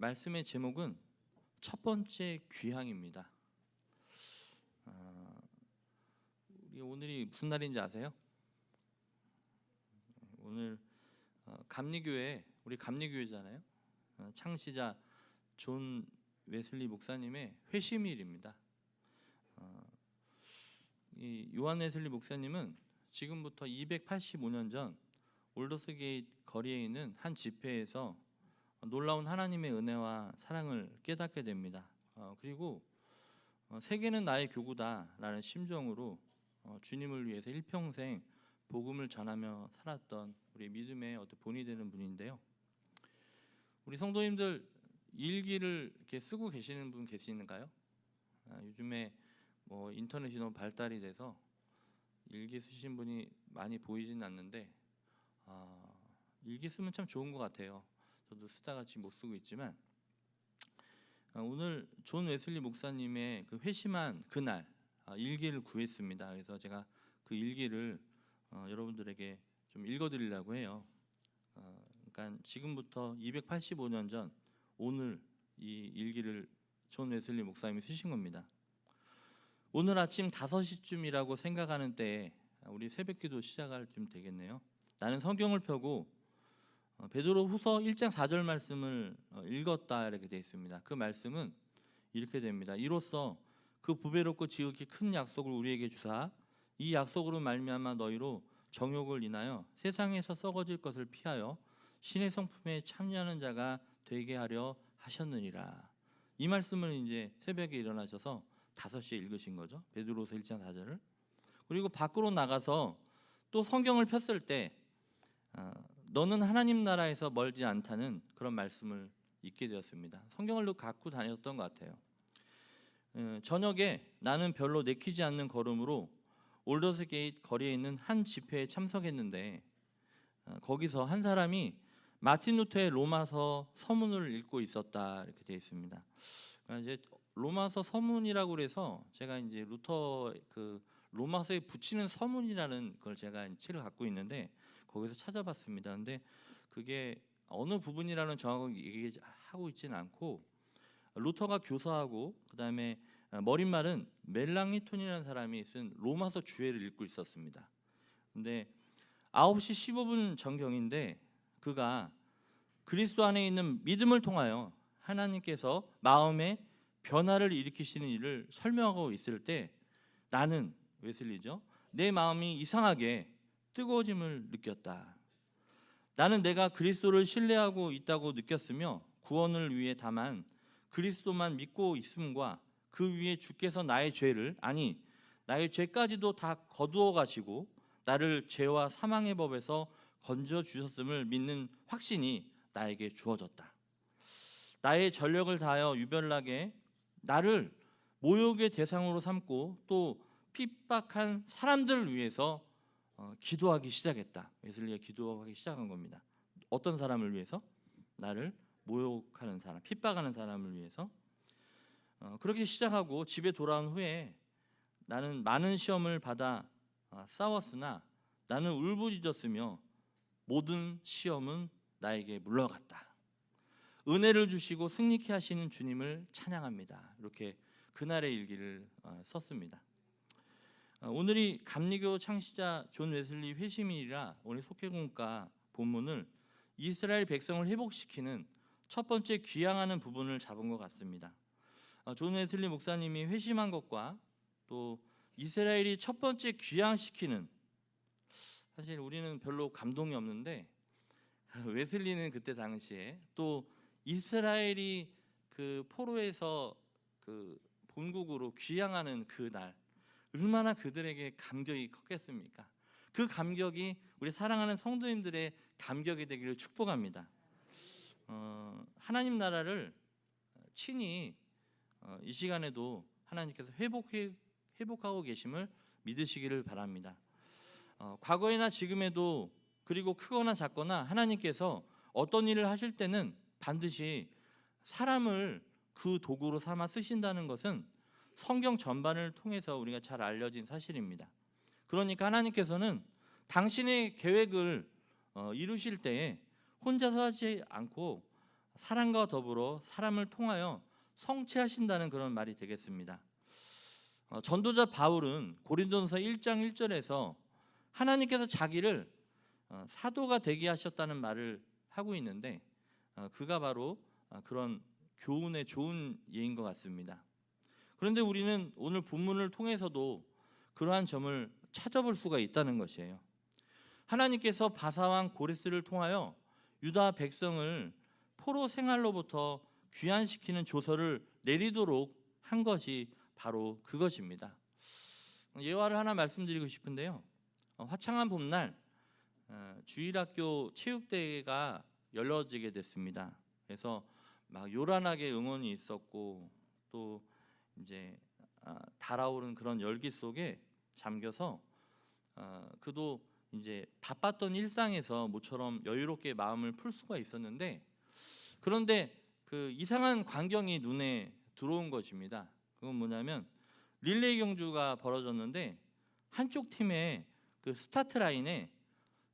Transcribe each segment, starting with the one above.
말씀의 제목은 첫 번째 귀향입니다. 우리 오늘이 무슨 날인지 아세요? 오늘 감리교회, 우리 감리교회잖아요. 창시자 존 웨슬리 목사님의 회심일입니다. 이 요한 웨슬리 목사님은 지금부터 285년 전 올더스 게이트 거리에 있는 한 집회에서 놀라운 하나님의 은혜와 사랑을 깨닫게 됩니다. 그리고 세계는 나의 교구다라는 심정으로 주님을 위해서 일평생 복음을 전하며 살았던 우리 믿음의 어떤 본이 되는 분인데요. 우리 성도님들 일기를 이렇게 쓰고 계시는 분 계시는가요? 요즘에 뭐 인터넷이 너무 발달이 돼서 일기 쓰신 분이 많이 보이진 않는데 일기 쓰면 참 좋은 것 같아요. 저도 쓰다가 지금 못 쓰고 있지만 오늘 존 웨슬리 목사님의 그 회심한 그날 일기를 구했습니다. 그래서 제가 그 일기를 여러분들에게 좀 읽어드리려고 해요. 그러니까 지금부터 285년 전 오늘 이 일기를 존 웨슬리 목사님이 쓰신 겁니다. 오늘 아침 5시쯤이라고 생각하는 때에 우리 새벽기도 시작할 쯤 되겠네요. 나는 성경을 펴고 베드로 후서 1장 4절 말씀을 읽었다 이렇게 되어 있습니다. 그 말씀은 이렇게 됩니다. 이로써 그 부배롭고 지극히 큰 약속을 우리에게 주사 이 약속으로 말미암아 너희로 정욕을 인하여 세상에서 썩어질 것을 피하여 신의 성품에 참여하는 자가 되게 하려 하셨느니라. 이 말씀을 이제 새벽에 일어나셔서 5시에 읽으신 거죠. 베드로후서 1장 4절을. 그리고 밖으로 나가서 또 성경을 폈을 때 너는 하나님 나라에서 멀지 않다는 그런 말씀을 읽게 되었습니다. 성경을 갖고 다녔던 것 같아요. 저녁에 나는 별로 내키지 않는 걸음으로 올더스 게이트 거리에 있는 한 집회에 참석했는데 거기서 한 사람이 마틴 루터의 로마서 서문을 읽고 있었다 이렇게 되어 있습니다. 이제 로마서 서문이라고 그래서 제가 이제 루터 그 로마서에 붙이는 서문이라는 걸 제가 책을 갖고 있는데 거기서 찾아봤습니다. 근데 그게 어느 부분이라는 정확하게 얘기하고 있지는 않고 루터가 교사하고 그다음에 머릿말은 멜랑이톤이라는 사람이 쓴 로마서 주해를 읽고 있었습니다. 근데 9시 15분 전경인데 그가 그리스도 안에 있는 믿음을 통하여 하나님께서 마음에 변화를 일으키시는 일을 설명하고 있을 때 나는 웨슬리죠. 내 마음이 이상하게 뜨거워짐을 느꼈다. 나는 내가 그리스도를 신뢰하고 있다고 느꼈으며 구원을 위해 다만 그리스도만 믿고 있음과 그 위에 주께서 나의 죄를 아니 나의 죄까지도 다 거두어 가시고 나를 죄와 사망의 법에서 건져 주셨음을 믿는 확신이 나에게 주어졌다. 나의 전력을 다하여 유별나게 나를 모욕의 대상으로 삼고 또 핍박한 사람들을 위해서 기도하기 시작했다. 웨슬리가 기도하기 시작한 겁니다. 어떤 사람을 위해서? 나를 모욕하는 사람, 핍박하는 사람을 위해서. 그렇게 시작하고 집에 돌아온 후에 나는 많은 시험을 받아 싸웠으나 나는 울부짖었으며 모든 시험은 나에게 물러갔다. 은혜를 주시고 승리케 하시는 주님을 찬양합니다. 이렇게 그날의 일기를 썼습니다. 오늘이 감리교 창시자 존 웨슬리 회심일이라 오늘 속회공과 본문을 이스라엘 백성을 회복시키는 첫 번째 귀향하는 부분을 잡은 것 같습니다. 존 웨슬리 목사님이 회심한 것과 또 이스라엘이 첫 번째 귀향시키는, 사실 우리는 별로 감동이 없는데 웨슬리는 그때 당시에 또 이스라엘이 그 포로에서 그 본국으로 귀향하는 그날 얼마나 그들에게 감격이 컸겠습니까? 그 감격이 우리 사랑하는 성도님들의 감격이 되기를 축복합니다. 하나님 나라를 친히 이 시간에도 하나님께서 회복하고 계심을 믿으시기를 바랍니다. 과거에나 지금에도 그리고 크거나 작거나 하나님께서 어떤 일을 하실 때는 반드시 사람을 그 도구로 삼아 쓰신다는 것은 성경 전반을 통해서 우리가 잘 알려진 사실입니다. 그러니까 하나님께서는 당신의 계획을 이루실 때에 혼자서 하지 않고 사랑과 더불어 사람을 통하여 성취하신다는 그런 말이 되겠습니다. 전도자 바울은 고린도전서 1장 1절에서 하나님께서 자기를 사도가 되게 하셨다는 말을 하고 있는데 그가 바로 그런 교훈의 좋은 예인 것 같습니다. 그런데 우리는 오늘 본문을 통해서도 그러한 점을 찾아볼 수가 있다는 것이에요. 하나님께서 바사왕 고레스를 통하여 유다 백성을 포로 생활로부터 귀환시키는 조서를 내리도록 한 것이 바로 그것입니다. 예화를 하나 말씀드리고 싶은데요. 화창한 봄날 주일학교 체육대회가 열려지게 됐습니다. 그래서 막 요란하게 응원이 있었고 또 이제 달아오른 그런 열기 속에 잠겨서 그도 이제 바빴던 일상에서 모처럼 여유롭게 마음을 풀 수가 있었는데 그런데 그 이상한 광경이 눈에 들어온 것입니다. 그건 뭐냐면 릴레이 경주가 벌어졌는데 한쪽 팀의 그 스타트 라인에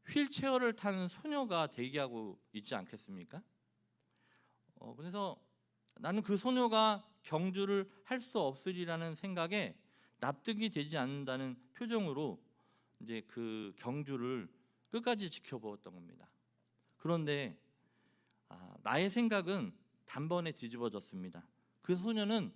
휠체어를 타는 소녀가 대기하고 있지 않겠습니까? 그래서 나는 그 소녀가 경주를 할 수 없으리라는 생각에 납득이 되지 않는다는 표정으로 이제 그 경주를 끝까지 지켜보았던 겁니다. 그런데 나의 생각은 단번에 뒤집어졌습니다. 그 소녀는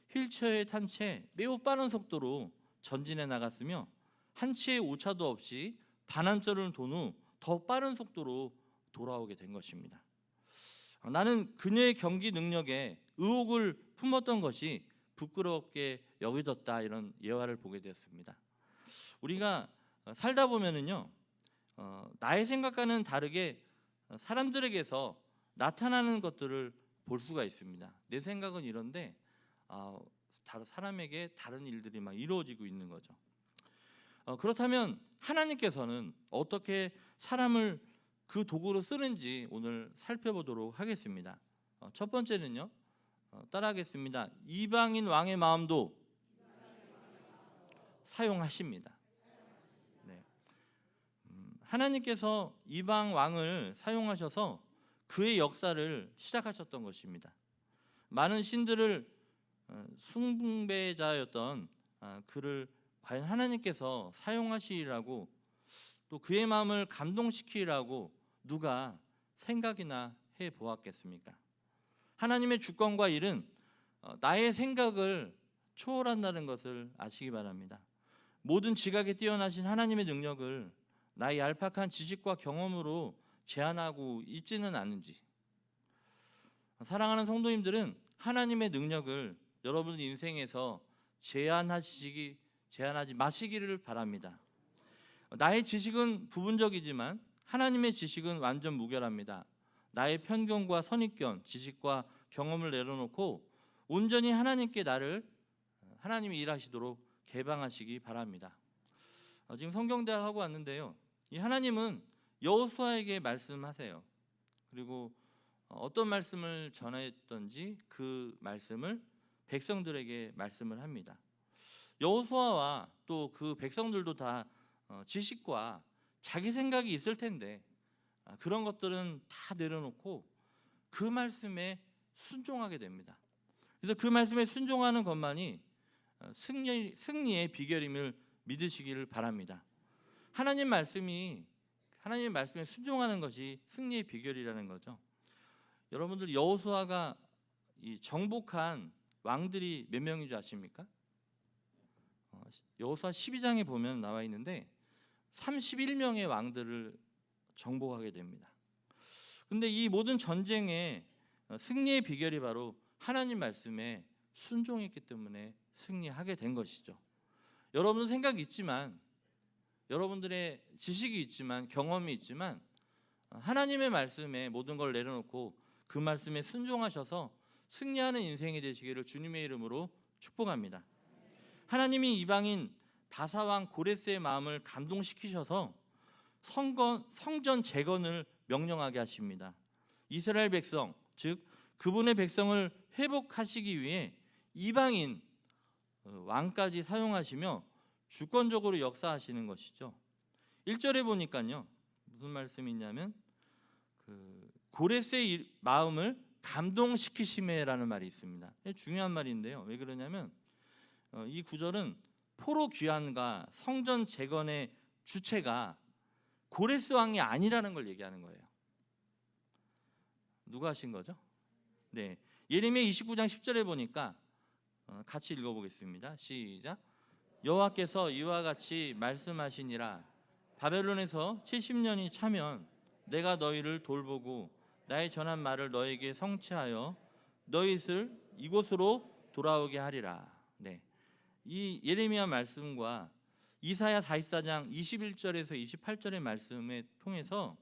휠체어에 탄 채 매우 빠른 속도로 전진해 나갔으며 한치의 오차도 없이 반환점을 돈 후 더 빠른 속도로 돌아오게 된 것입니다. 나는 그녀의 경기 능력에 의혹을 품었던 것이 부끄럽게 여겨졌다, 이런 예화를 보게 되었습니다. 우리가 살다 보면은요, 나의 생각과는 다르게 사람들에게서 나타나는 것들을 볼 수가 있습니다. 내 생각은 이런데 다른 사람에게 다른 일들이 막 이루어지고 있는 거죠. 그렇다면 하나님께서는 어떻게 사람을 그 도구로 쓰는지 오늘 살펴보도록 하겠습니다. 첫 번째는요, 따라하겠습니다. 이방인 왕의 마음도 사용하십니다. 네. 하나님께서 이방 왕을 사용하셔서 그의 역사를 시작하셨던 것입니다. 많은 신들을 숭배자였던 그를 과연 하나님께서 사용하시리라고, 또 그의 마음을 감동시키라고 누가 생각이나 해 보았겠습니까? 하나님의 주권과 일은 나의 생각을 초월한다는 것을 아시기 바랍니다. 모든 지각에 뛰어나신 하나님의 능력을 나의 얄팍한 지식과 경험으로 제한하고 있지는 않은지, 사랑하는 성도님들은 하나님의 능력을 여러분 인생에서 제한하지 마시기를 바랍니다. 나의 지식은 부분적이지만 하나님의 지식은 완전 무결합니다. 나의 편견과 선입견, 지식과 경험을 내려놓고 온전히 하나님께 하나님이 일하시도록 개방하시기 바랍니다. 지금 성경대학 하고 왔는데요, 이 하나님은 여호수아에게 말씀하세요. 그리고 어떤 말씀을 전했던지 그 말씀을 백성들에게 말씀을 합니다. 여호수아와 또 그 백성들도 다 지식과 자기 생각이 있을 텐데 그런 것들은 다 내려놓고 그 말씀에 순종하게 됩니다. 그래서 그 말씀에 순종하는 것만이 승리의 비결임을 믿으시기를 바랍니다. 하나님의 말씀에 순종하는 것이 승리의 비결이라는 거죠. 여러분들 여호수아가 정복한 왕들이 몇 명인 줄 아십니까? 여호수아 12장에 보면 나와 있는데 31명의 왕들을 정복하게 됩니다. 근데 이 모든 전쟁의 승리의 비결이 바로 하나님 말씀에 순종했기 때문에 승리하게 된 것이죠. 여러분은 생각이 있지만, 여러분들의 지식이 있지만, 경험이 있지만 하나님의 말씀에 모든 걸 내려놓고 그 말씀에 순종하셔서 승리하는 인생이 되시기를 주님의 이름으로 축복합니다. 하나님이 이방인 바사왕 고레스의 마음을 감동시키셔서 성전 재건을 명령하게 하십니다. 이스라엘 백성, 즉 그분의 백성을 회복하시기 위해 이방인 왕까지 사용하시며 주권적으로 역사하시는 것이죠. 1절에 보니까요, 무슨 말씀이 있냐면 고레스의 마음을 감동시키심에라는 말이 있습니다. 중요한 말인데요. 왜 그러냐면 이 구절은 포로 귀환과 성전 재건의 주체가 고레스 왕이 아니라는 걸 얘기하는 거예요. 누가 하신 거죠? 네, 예레미야 29장 10절에 보니까 같이 읽어보겠습니다. 시작. 여호와께서 이와 같이 말씀하시니라. 바벨론에서 70년이 차면 내가 너희를 돌보고 나의 전한 말을 너에게 성취하여 너희를 이곳으로 돌아오게 하리라. 네, 이 예레미야 말씀과 이사야 44장 21절에서 28절의 말씀을 통해서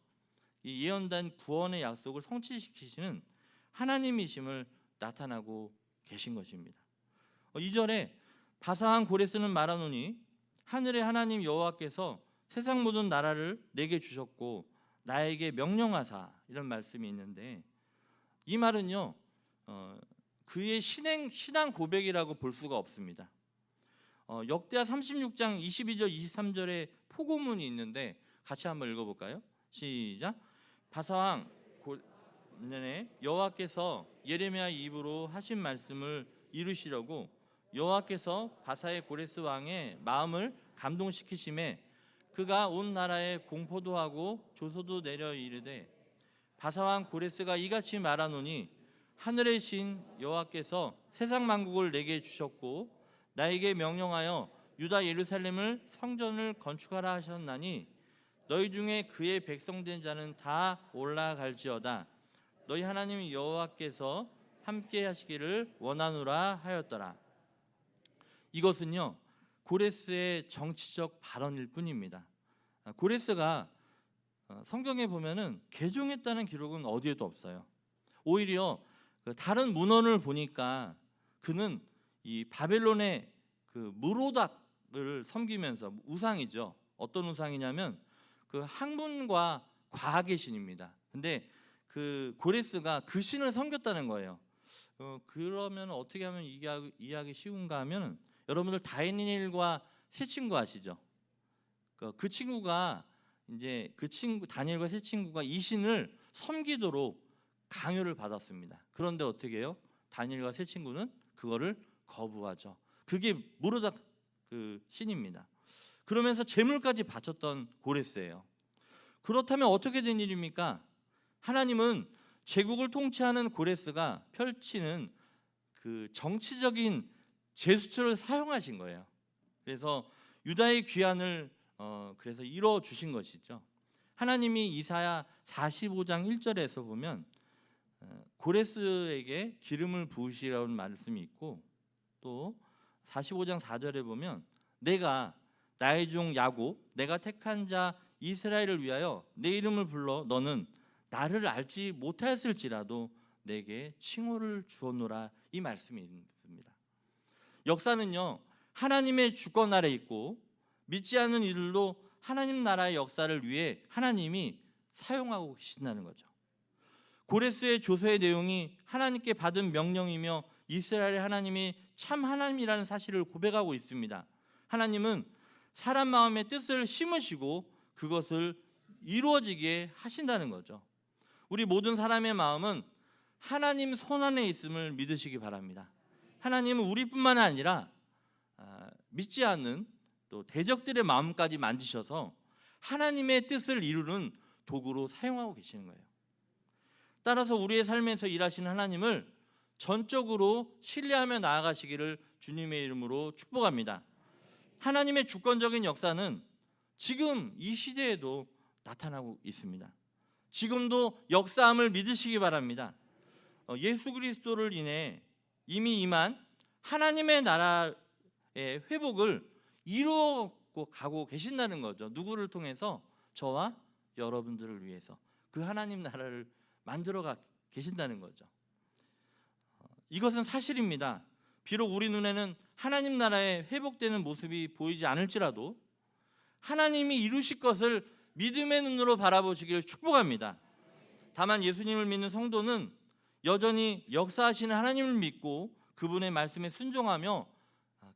이 예언된 구원의 약속을 성취시키시는 하나님이심을 나타나고 계신 것입니다. 2절에 바사왕 고레스는 말하노니 하늘의 하나님 여호와께서 세상 모든 나라를 내게 주셨고 나에게 명령하사, 이런 말씀이 있는데 이 말은요 그의 신앙 고백이라고 볼 수가 없습니다. 역대하 36장 22절 23절에 포고문이 있는데 같이 한번 읽어볼까요? 시작. 바사왕 여호와께서 예레미야 입으로 하신 말씀을 이루시려고 여호와께서 바사의 고레스 왕의 마음을 감동시키심에 그가 온 나라에 공포도 하고 조소도 내려 이르되 바사왕 고레스가 이같이 말하노니 하늘의 신 여호와께서 세상 만국을 내게 주셨고 나에게 명령하여 유다 예루살렘을 성전을 건축하라 하셨나니 너희 중에 그의 백성된 자는 다 올라갈지어다. 너희 하나님 여호와께서 함께 하시기를 원하노라 하였더라. 이것은요 고레스의 정치적 발언일 뿐입니다. 고레스가 성경에 보면은 개종했다는 기록은 어디에도 없어요. 오히려 다른 문헌을 보니까 그는 이 바벨론의 그 무로닥을 섬기면서, 우상이죠. 어떤 우상이냐면 그 학문과 과학의 신입니다. 근데 그 고레스가 그 신을 섬겼다는 거예요. 그러면 어떻게 하면 이해하기 쉬운가 하면 여러분들 다니엘과 세 친구 아시죠? 그 친구가 이제 다니엘과 세 친구가 이 신을 섬기도록 강요를 받았습니다. 그런데 어떻게 해요? 다니엘과 세 친구는 그거를 거부하죠. 그게 무로닥 그 신입니다. 그러면서 재물까지 바쳤던 고레스예요. 그렇다면 어떻게 된 일입니까? 하나님은 제국을 통치하는 고레스가 펼치는 그 정치적인 제스처를 사용하신 거예요. 그래서 유다의 귀환을 그래서 이뤄 주신 것이죠. 하나님이 이사야 45장 1절에서 보면 고레스에게 기름을 부으시라는 말씀이 있고, 또 45장 4절에 보면 내가 나의 종 야곱 내가 택한 자 이스라엘을 위하여 내 이름을 불러 너는 나를 알지 못하였을지라도 내게 칭호를 주었노라, 이 말씀이 있습니다. 역사는요 하나님의 주권 아래 있고 믿지 않는 이들도 하나님 나라의 역사를 위해 하나님이 사용하고 계신다는 거죠. 고레스의 조서의 내용이 하나님께 받은 명령이며 이스라엘의 하나님이 참 하나님이라는 사실을 고백하고 있습니다. 하나님은 사람 마음의 뜻을 심으시고 그것을 이루어지게 하신다는 거죠. 우리 모든 사람의 마음은 하나님 손 안에 있음을 믿으시기 바랍니다. 하나님은 우리뿐만 아니라 믿지 않는 또 대적들의 마음까지 만지셔서 하나님의 뜻을 이루는 도구로 사용하고 계시는 거예요. 따라서 우리의 삶에서 일하시는 하나님을 전적으로 신뢰하며 나아가시기를 주님의 이름으로 축복합니다. 하나님의 주권적인 역사는 지금 이 시대에도 나타나고 있습니다. 지금도 역사함을 믿으시기 바랍니다. 예수 그리스도를 인해 이미 임한 하나님의 나라의 회복을 이루고 가고 계신다는 거죠. 누구를 통해서? 저와 여러분들을 위해서 그 하나님 나라를 만들어 계신다는 거죠. 이것은 사실입니다. 비록 우리 눈에는 하나님 나라의 회복되는 모습이 보이지 않을지라도 하나님이 이루실 것을 믿음의 눈으로 바라보시기를 축복합니다. 다만 예수님을 믿는 성도는 여전히 역사하시는 하나님을 믿고 그분의 말씀에 순종하며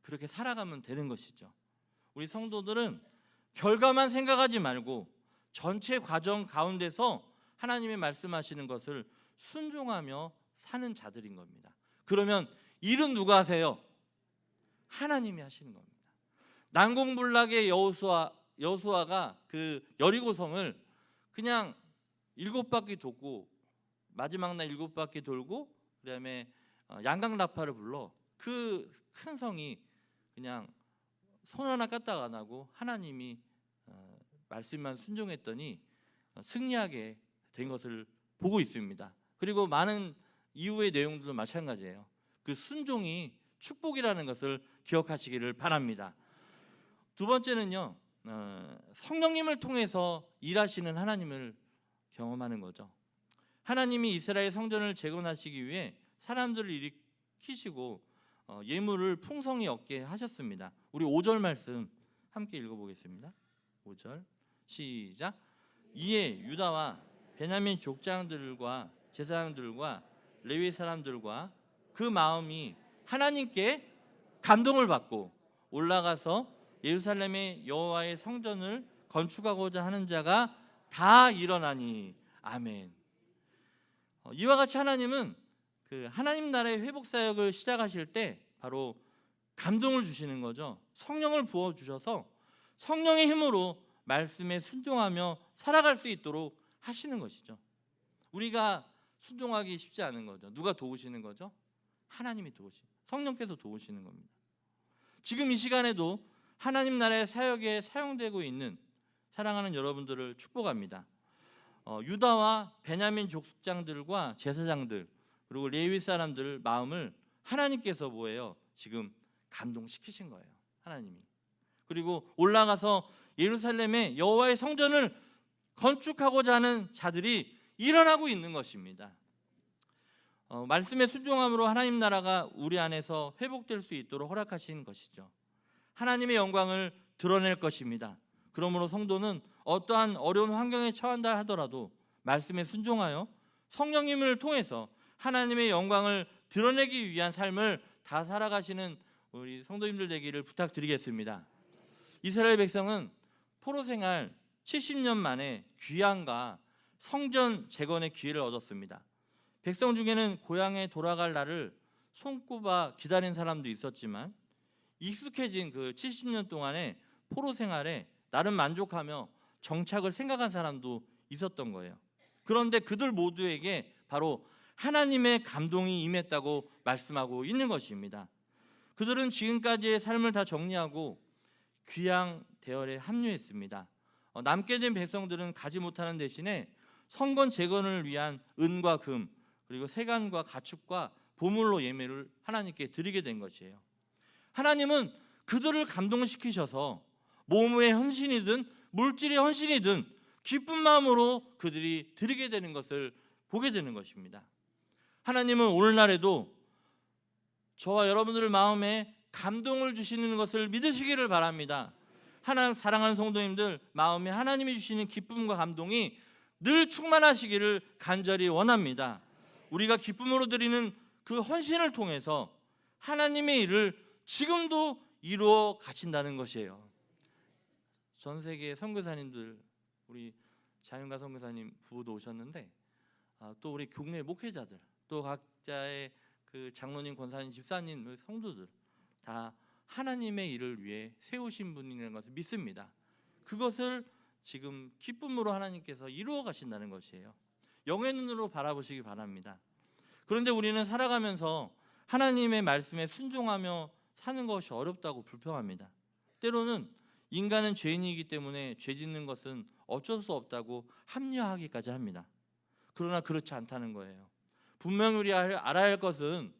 그렇게 살아가면 되는 것이죠. 우리 성도들은 결과만 생각하지 말고 전체 과정 가운데서 하나님의 말씀하시는 것을 순종하며 사는 자들인 겁니다. 그러면 일은 누가 하세요? 하나님이 하시는 겁니다. 난공불락의 여호수아가 그 여리고성을 그냥 7바퀴 돕고 마지막 날 7바퀴 돌고 그다음에 양강나팔을 불러 그 큰 성이 그냥 손 하나 까딱 안 하고 하나님이 말씀만 순종했더니 승리하게 된 것을 보고 있습니다. 그리고 많은 이후의 내용들도 마찬가지예요. 그 순종이 축복이라는 것을 기억하시기를 바랍니다. 두 번째는요, 성령님을 통해서 일하시는 하나님을 경험하는 거죠. 하나님이 이스라엘 성전을 재건하시기 위해 사람들을 일으키시고 예물을 풍성히 얻게 하셨습니다. 우리 5절 말씀 함께 읽어보겠습니다. 5절 시작. 이에 유다와 베냐민 족장들과 제사장들과 레위 사람들과 그 마음이 하나님께 감동을 받고 올라가서 예루살렘의 여호와의 성전을 건축하고자 하는 자가 다 일어나니 아멘. 이와 같이 하나님은 그 하나님 나라의 회복 사역을 시작하실 때 바로 감동을 주시는 거죠. 성령을 부어 주셔서 성령의 힘으로 말씀에 순종하며 살아갈 수 있도록 하시는 것이죠. 우리가 순종하기 쉽지 않은 거죠. 누가 도우시는 거죠? 하나님이 성령께서 도우시는 겁니다. 지금 이 시간에도 하나님 나라의 사역에 사용되고 있는 사랑하는 여러분들을 축복합니다. 유다와 베냐민 족장들과 제사장들 그리고 레위 사람들 마음을 하나님께서 뭐예요? 지금 감동시키신 거예요. 하나님이. 그리고 올라가서 예루살렘의 여호와의 성전을 건축하고자 하는 자들이 일어나고 있는 것입니다. 말씀에 순종함으로 하나님 나라가 우리 안에서 회복될 수 있도록 허락하신 것이죠. 하나님의 영광을 드러낼 것입니다. 그러므로 성도는 어떠한 어려운 환경에 처한다 하더라도 말씀에 순종하여 성령님을 통해서 하나님의 영광을 드러내기 위한 삶을 다 살아가시는 우리 성도님들 되기를 부탁드리겠습니다. 이스라엘 백성은 포로 생활 70년 만에 귀환과 성전 재건의 기회를 얻었습니다. 백성 중에는 고향에 돌아갈 날을 손꼽아 기다린 사람도 있었지만 익숙해진 그 70년 동안의 포로 생활에 나름 만족하며 정착을 생각한 사람도 있었던 거예요. 그런데 그들 모두에게 바로 하나님의 감동이 임했다고 말씀하고 있는 것입니다. 그들은 지금까지의 삶을 다 정리하고 귀향 대열에 합류했습니다. 남게 된 백성들은 가지 못하는 대신에 성전 재건을 위한 은과 금 그리고 세간과 가축과 보물로 예매를 하나님께 드리게 된 것이에요. 하나님은 그들을 감동시키셔서 몸의 헌신이든 물질의 헌신이든 기쁜 마음으로 그들이 드리게 되는 것을 보게 되는 것입니다. 하나님은 오늘날에도 저와 여러분들 마음에 감동을 주시는 것을 믿으시기를 바랍니다. 사랑하는 성도님들 마음에 하나님이 주시는 기쁨과 감동이 늘 충만하시기를 간절히 원합니다. 우리가 기쁨으로 드리는 그 헌신을 통해서 하나님의 일을 지금도 이루어 가신다는 것이에요. 전 세계 선교사님들 우리 자연가 선교사님 부부도 오셨는데 또 우리 교회 목회자들 또 각자의 그 장로님, 권사님, 집사님, 성도들 다 하나님의 일을 위해 세우신 분이라는 것을 믿습니다. 그것을 지금 기쁨으로 하나님께서 이루어 가신다는 것이에요. 영의 눈으로 바라보시기 바랍니다. 그런데 우리는 살아가면서 하나님의 말씀에 순종하며 사는 것이 어렵다고 불평합니다. 때로는 인간은 죄인이기 때문에 죄 짓는 것은 어쩔 수 없다고 합리화하기까지 합니다. 그러나 그렇지 않다는 거예요. 분명히 우리 알아야 할 것은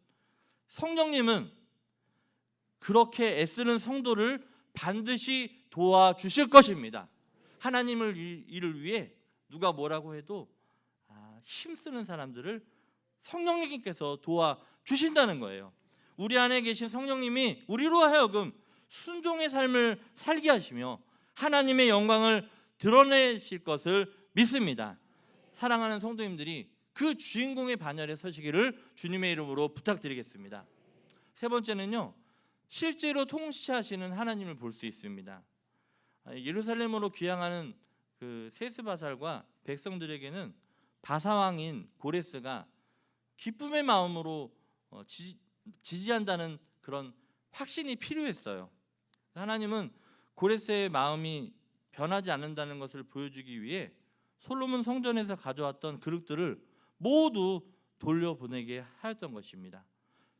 성령님은 그렇게 애쓰는 성도를 반드시 도와주실 것입니다. 하나님을 일을 위해 누가 뭐라고 해도 힘쓰는 사람들을 성령님께서 도와주신다는 거예요. 우리 안에 계신 성령님이 우리로 하여금 순종의 삶을 살게 하시며 하나님의 영광을 드러내실 것을 믿습니다. 사랑하는 성도님들이 그 주인공의 반열에 서시기를 주님의 이름으로 부탁드리겠습니다. 세 번째는요, 실제로 통치하시는 하나님을 볼 수 있습니다. 예루살렘으로 귀향하는 그 세스바살과 백성들에게는 바사왕인 고레스가 기쁨의 마음으로 지지한다는 그런 확신이 필요했어요. 하나님은 고레스의 마음이 변하지 않는다는 것을 보여주기 위해 솔로몬 성전에서 가져왔던 그릇들을 모두 돌려보내게 하였던 것입니다.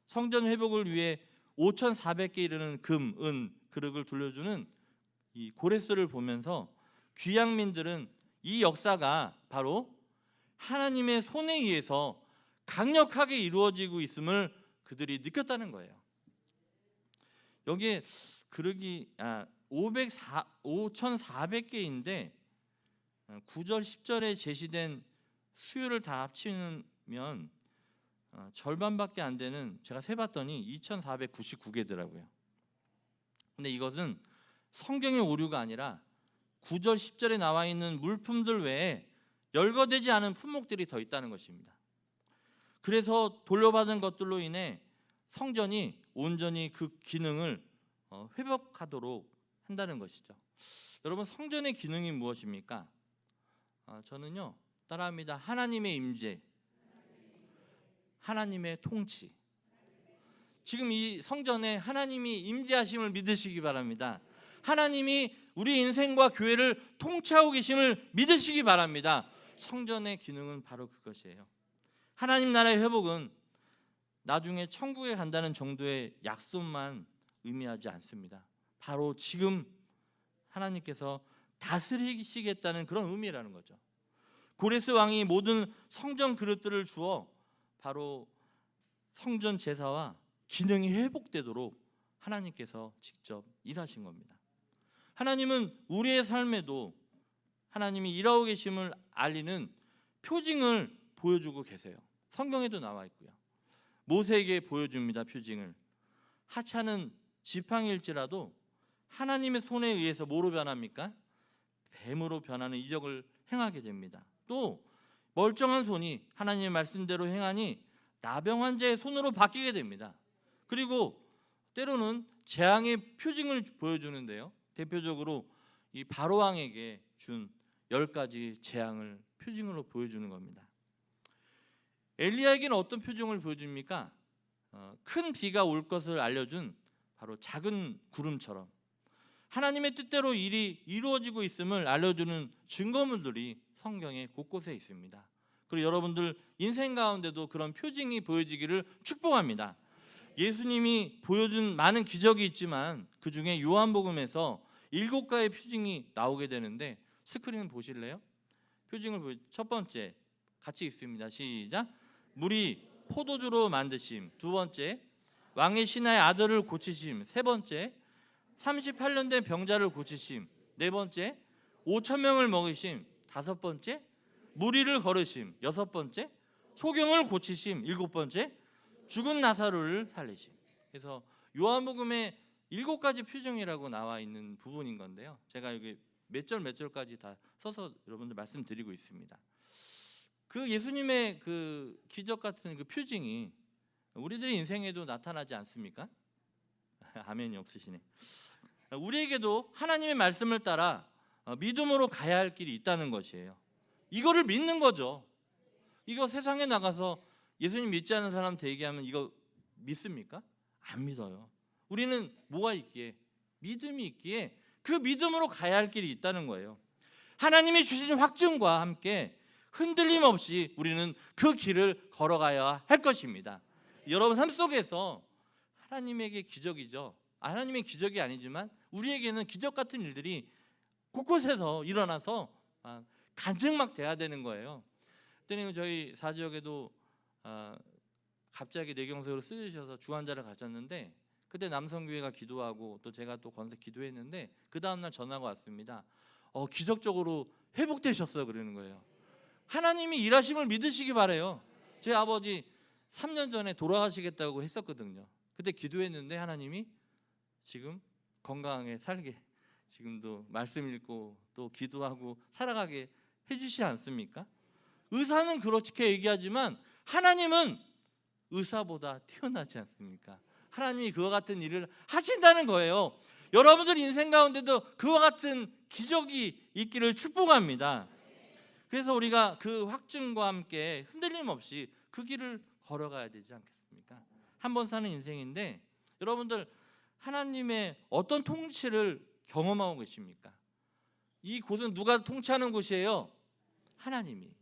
성전 회복을 위해 5,400개 이르는 금, 은, 그릇을 돌려주는 이 고레스를 보면서 귀양민들은 이 역사가 바로 하나님의 손에 의해서 강력하게 이루어지고 있음을 그들이 느꼈다는 거예요. 여기에 그릇이 5,400개인데 9절 10절에 제시된 수요를 다 합치면 절반밖에 안 되는, 제가 세봤더니 2,499개더라고요. 근데 이것은 성경의 오류가 아니라 9절 10절에 나와 있는 물품들 외에 열거되지 않은 품목들이 더 있다는 것입니다. 그래서 돌려받은 것들로 인해 성전이 온전히 그 기능을 회복하도록 한다는 것이죠. 여러분, 성전의 기능이 무엇입니까? 저는요, 따라합니다. 하나님의 임재, 하나님의 통치. 지금 이 성전에 하나님이 임재하심을 믿으시기 바랍니다. 하나님이 우리 인생과 교회를 통치하고 계심을 믿으시기 바랍니다. 성전의 기능은 바로 그것이에요. 하나님 나라의 회복은 나중에 천국에 간다는 정도의 약속만 의미하지 않습니다. 바로 지금 하나님께서 다스리시겠다는 그런 의미라는 거죠. 고레스 왕이 모든 성전 그릇들을 주어 바로 성전 제사와 기능이 회복되도록 하나님께서 직접 일하신 겁니다. 하나님은 우리의 삶에도 하나님이 일하고 계심을 알리는 표징을 보여주고 계세요. 성경에도 나와 있고요. 모세에게 보여줍니다. 표징을. 하찮은 지팡이일지라도 하나님의 손에 의해서 뭐로 변합니까? 뱀으로 변하는 이적을 행하게 됩니다. 또 멀쩡한 손이 하나님의 말씀대로 행하니 나병 환자의 손으로 바뀌게 됩니다. 그리고 때로는 재앙의 표징을 보여주는데요. 대표적으로 이 바로 왕에게 준 10가지 재앙을 표징으로 보여주는 겁니다. 엘리야에게는 어떤 표징을 보여줍니까? 큰 비가 올 것을 알려준 바로 작은 구름처럼 하나님의 뜻대로 일이 이루어지고 있음을 알려주는 증거물들이 성경에 곳곳에 있습니다. 그리고 여러분들 인생 가운데도 그런 표징이 보여지기를 축복합니다. 예수님이 보여준 많은 기적이 있지만 그 중에 요한복음에서 7가지의 표징이 나오게 되는데 스크린 보실래요? 표징을 첫 번째 같이 있습니다. 시작. 물이 포도주로 만드심. 두 번째, 왕의 신하의 아들을 고치심. 세 번째, 38년 된 병자를 고치심. 네 번째, 5,000명을 먹이심. 다섯 번째, 무리를 걸으심. 여섯 번째, 소경을 고치심. 일곱 번째, 죽은 나사로를 살리심. 그래서 요한복음에 7가지 표징이라고 나와 있는 부분인 건데요. 제가 여기 몇 절까지 다 써서 여러분들 말씀드리고 있습니다. 그 예수님의 그 기적 같은 그 표징이 우리들의 인생에도 나타나지 않습니까? 아멘이 없으시네. 우리에게도 하나님의 말씀을 따라 믿음으로 가야 할 길이 있다는 것이에요. 이거를 믿는 거죠. 이거 세상에 나가서 예수님 믿지 않는 사람한테 얘기하면 이거 믿습니까? 안 믿어요. 우리는 뭐가 있기에? 믿음이 있기에 그 믿음으로 가야 할 길이 있다는 거예요. 하나님이 주신 확증과 함께 흔들림 없이 우리는 그 길을 걸어가야 할 것입니다. 여러분 삶 속에서 하나님에게 기적이죠. 하나님의 기적이 아니지만 우리에게는 기적 같은 일들이 곳곳에서 일어나서 간증막 돼야 되는 거예요. 그때는 저희 사지역에도 갑자기 뇌경색으로 쓰여주셔서 주환자를 가셨는데 그때 남성교회가 기도하고 또 제가 또 건세 기도했는데 그 다음날 전화가 왔습니다. 기적적으로 회복되셨어요. 그러는 거예요. 하나님이 일하심을 믿으시기 바래요. 제 아버지 3년 전에 돌아가시겠다고 했었거든요. 그때 기도했는데 하나님이 지금 건강하게 살게 지금도 말씀 읽고 또 기도하고 살아가게 해주시지 않습니까? 의사는 그렇게 얘기하지만 하나님은 의사보다 뛰어나지 않습니까? 하나님이 그와 같은 일을 하신다는 거예요. 여러분들 인생 가운데도 그와 같은 기적이 있기를 축복합니다. 그래서 우리가 그 확증과 함께 흔들림 없이 그 길을 걸어가야 되지 않겠습니까? 한 번 사는 인생인데 여러분들 하나님의 어떤 통치를 경험하고 계십니까? 이 곳은 누가 통치하는 곳이에요? 하나님이.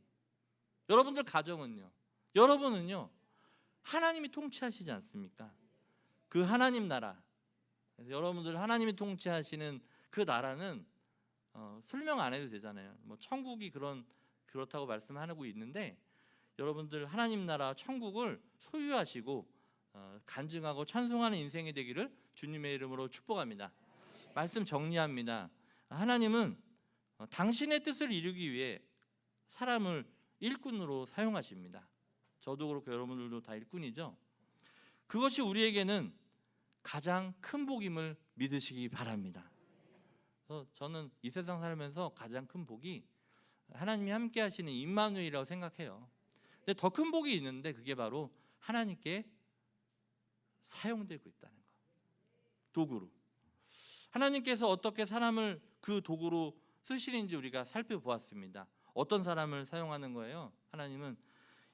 여러분들 가정은요? 여러분은요? 하나님이 통치하시지 않습니까? 그 하나님 나라. 그래서 여러분들 하나님이 통치하시는 그 나라는 설명 안 해도 되잖아요. 뭐 천국이 그렇다고 말씀하고 있는데 여러분들 하나님 나라 천국을 소유하시고 간증하고 찬송하는 인생이 되기를 주님의 이름으로 축복합니다. 말씀 정리합니다. 하나님은 당신의 뜻을 이루기 위해 사람을 일꾼으로 사용하십니다. 저도 그렇고 여러분들도 다 일꾼이죠. 그것이 우리에게는 가장 큰 복임을 믿으시기 바랍니다. 저는 이 세상 살면서 가장 큰 복이 하나님이 함께 하시는 임마누엘이라고 생각해요. 근데 더 큰 복이 있는데 그게 바로 하나님께 사용되고 있다는 거. 도구로. 하나님께서 어떻게 사람을 그 도구로 쓰시는지 우리가 살펴보았습니다. 어떤 사람을 사용하는 거예요? 하나님은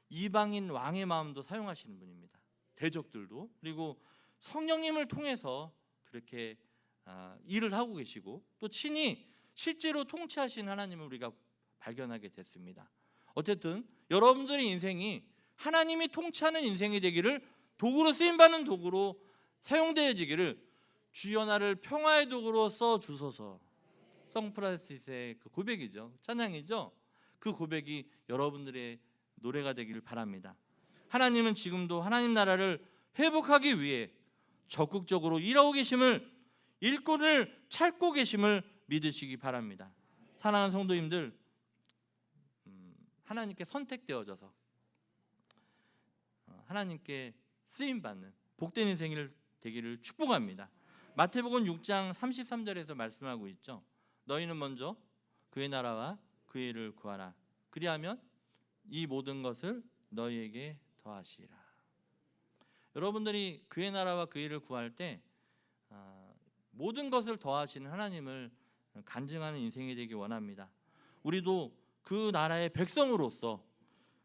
이방인 왕의 마음도 사용하시는 분입니다. 대적들도. 그리고 성령님을 통해서 그렇게 일을 하고 계시고 또 친히 실제로 통치하신 하나님을 우리가 발견하게 됐습니다. 어쨌든 여러분들의 인생이 하나님이 통치하는 인생이 되기를 도구로 쓰임받는 도구로 사용되어지기를 주여 나를 평화의 도구로 써주소서. 성프란시스의 그 고백이죠. 찬양이죠. 그 고백이 여러분들의 노래가 되기를 바랍니다. 하나님은 지금도 하나님 나라를 회복하기 위해 적극적으로 일하고 계심을 일꾼을 찾고 계심을 믿으시기 바랍니다. 사랑하는 성도님들, 하나님께 선택되어져서 하나님께 쓰임받는 복된 인생이 되기를 축복합니다. 마태복음 6장 33절에서 말씀하고 있죠. 너희는 먼저 그의 나라와 그의 일을 구하라. 그리하면 이 모든 것을 너희에게 더하시리라. 여러분들이 그의 나라와 그의 일을 구할 때 모든 것을 더하시는 하나님을 간증하는 인생이 되기 원합니다. 우리도 그 나라의 백성으로서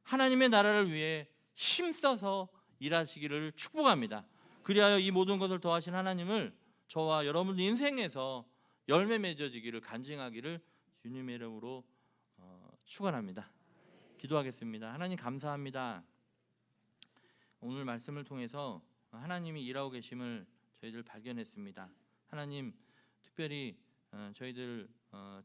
하나님의 나라를 위해 힘써서 일하시기를 축복합니다. 그리하여 이 모든 것을 더하신 하나님을 저와 여러분들 인생에서 열매 맺어지기를 간증하기를 주님의 이름으로 축원합니다. 기도하겠습니다. 하나님 감사합니다. 오늘 말씀을 통해서 하나님이 일하고 계심을 저희들 발견했습니다. 하나님 특별히 저희들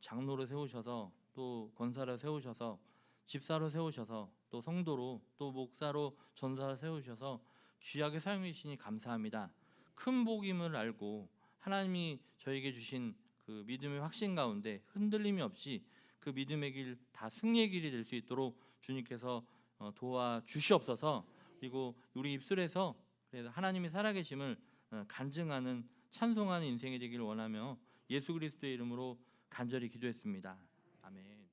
장로로 세우셔서 또 권사로 세우셔서 집사로 세우셔서 또 성도로 또 목사로 전사로 세우셔서 귀하게 사용해 주시니 감사합니다. 큰 복임을 알고 하나님이 저에게 주신 그 믿음의 확신 가운데 흔들림이 없이 그 믿음의 길 다 승리의 길이 될 수 있도록 주님께서 도와주시옵소서. 그리고 우리 입술에서 그래서 하나님이 살아계심을 간증하는 찬송하는 인생이 되기를 원하며 예수 그리스도의 이름으로 간절히 기도했습니다. 아멘.